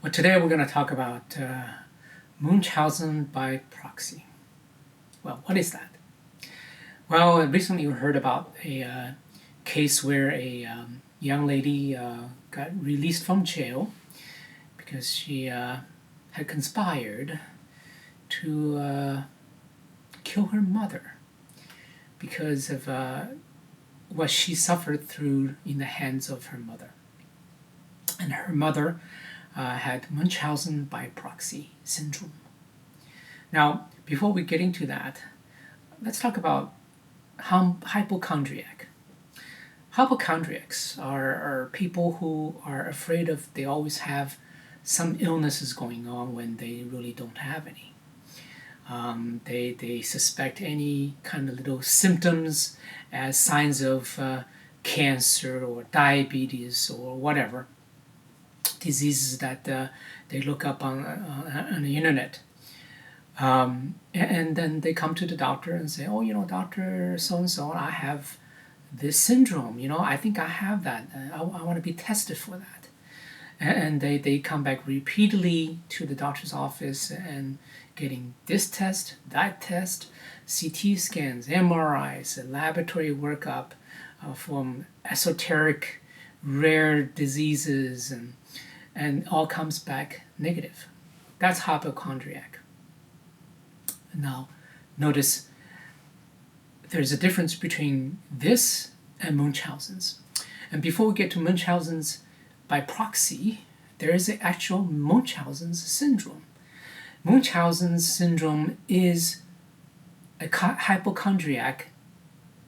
Well, today we're going to talk about Munchausen by proxy. Well, what is that? Well, recently we heard about a case where a young lady got released from jail because she had conspired to kill her mother because of what she suffered through in the hands of her mother. And her mother had Munchausen by proxy syndrome. Now, before we get into that, let's talk about hypochondriac. Hypochondriacs are people who are afraid of, they always have some illnesses going on when they really don't have any. They suspect any kind of little symptoms as signs of cancer or diabetes or whatever diseases that they look up on the internet. And then they come to the doctor and say, oh, Dr. So-and-so, I have this syndrome, I think I have that. I want to be tested for that. And they come back repeatedly to the doctor's office and getting this test, that test, CT scans, MRIs, a laboratory workup from esoteric rare diseases, and all comes back negative. That's hypochondriac. Now, notice there's a difference between this and Munchausen's. And before we get to Munchausen's by proxy, there is an actual Munchausen's syndrome. Munchausen's syndrome is a hypochondriac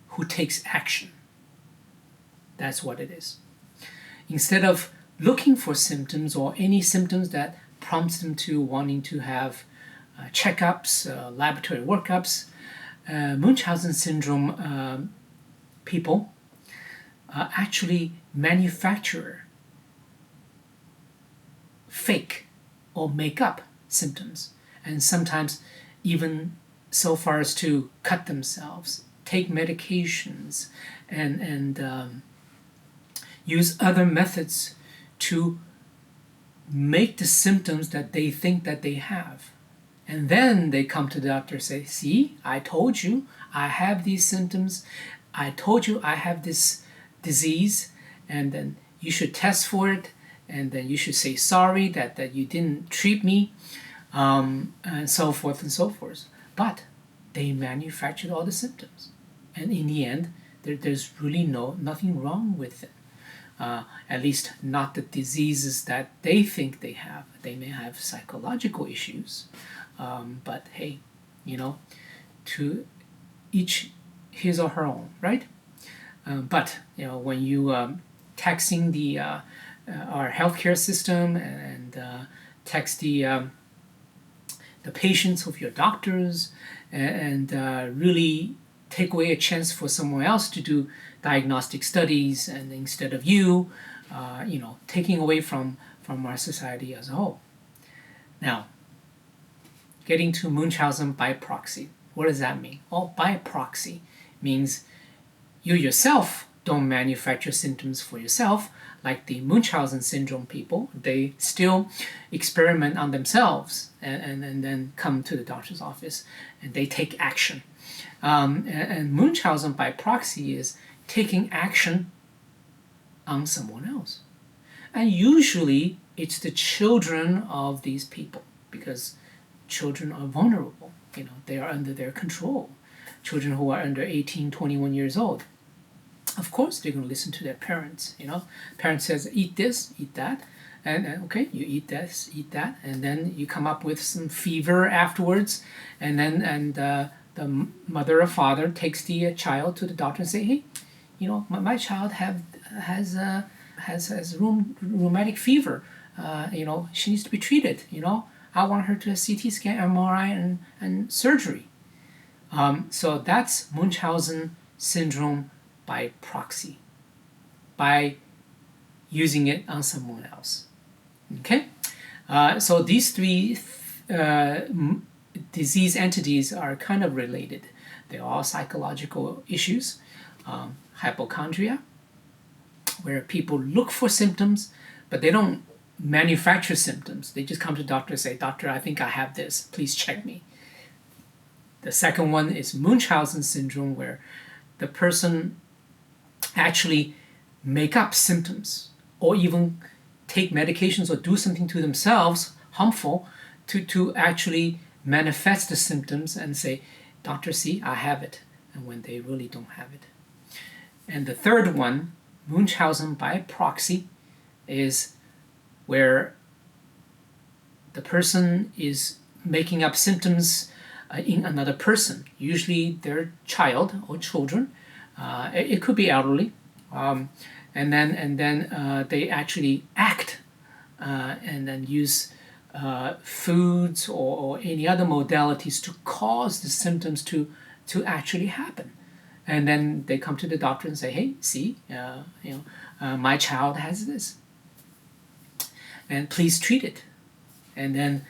who takes action. That's what it is. Instead of looking for symptoms or any symptoms that prompts them to wanting to have checkups, laboratory workups, Munchausen syndrome people actually manufacture fake or make up symptoms, and sometimes even so far as to cut themselves, take medications, and use other methods to make the symptoms that they think that they have. And then they come to the doctor and say, see, I told you I have these symptoms. I told you I have this disease, and then you should test for it, and then you should say sorry that you didn't treat me, and so forth and so forth. But they manufactured all the symptoms. And in the end, there's really nothing wrong with it. At least not the diseases that they think they have. They may have psychological issues, but hey, to each his or her own, right? But when you taxing the our healthcare system and tax the patience of your doctors and really take away a chance for someone else to do diagnostic studies, and instead of you, taking away from our society as a whole. Now, getting to Munchausen by proxy. What does that mean? Well, by proxy means you yourself don't manufacture symptoms for yourself, like the Munchausen syndrome people. They still experiment on themselves and then come to the doctor's office and they take action. And Munchausen by proxy is taking action on someone else. And usually it's the children of these people, because children are vulnerable. They are under their control. Children who are under 18, 21 years old. Of course, they're going to listen to their parents. Parents says, eat this, eat that. And okay, you eat this, eat that. And then you come up with some fever afterwards. And then the mother or father takes the child to the doctor and say, hey, my child has rheumatic fever. She needs to be treated. I want her to have CT scan, MRI, and surgery. So that's Munchausen syndrome by proxy, by using it on someone else. Okay, so these three disease entities are kind of related. They're all psychological issues. Hypochondria, where people look for symptoms, but they don't manufacture symptoms. They just come to the doctor and say, "Doctor, I think I have this. Please check me." The second one is Munchausen syndrome, where the person actually make up symptoms or even take medications or do something to themselves harmful to actually manifest the symptoms and say, "Doctor, see, I have it," and when they really don't have it. And the third one, Munchausen by proxy, is where the person is making up symptoms in another person, usually their child or children. It could be elderly, and then they actually act and then use foods or any other modalities to cause the symptoms to actually happen. And then they come to the doctor and say, "Hey, see, my child has this, and please treat it." And then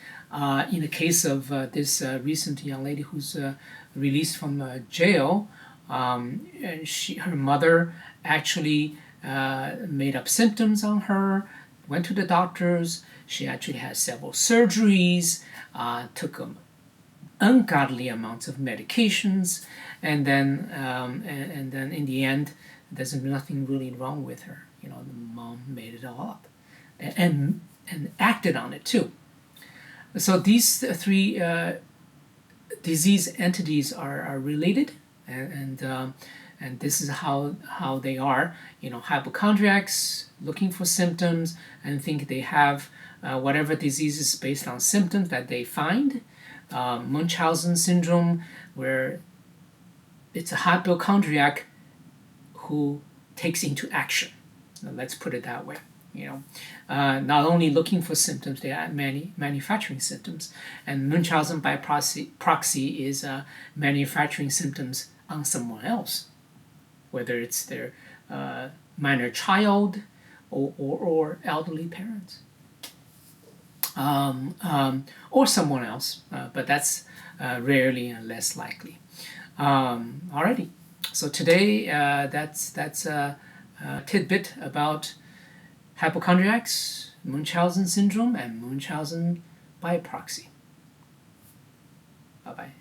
in the case of this recent young lady who's released from jail, her mother actually made up symptoms on her, went to the doctors. She actually had several surgeries, took ungodly amounts of medications, and then in the end, there's nothing really wrong with her. The mom made it all up, and acted on it too. So these three disease entities are related, and this is how they are. Hypochondriacs looking for symptoms and think they have whatever diseases based on symptoms that they find. Munchausen syndrome, where it's a hypochondriac who takes into action. Let's put it that way. Not only looking for symptoms, they are manufacturing symptoms. And Munchausen by proxy is manufacturing symptoms on someone else, whether it's their minor child or elderly parents. Or someone else, but that's rarely and less likely. Alrighty, so today that's a tidbit about hypochondriacs, Munchausen syndrome, and Munchausen by proxy. Bye-bye.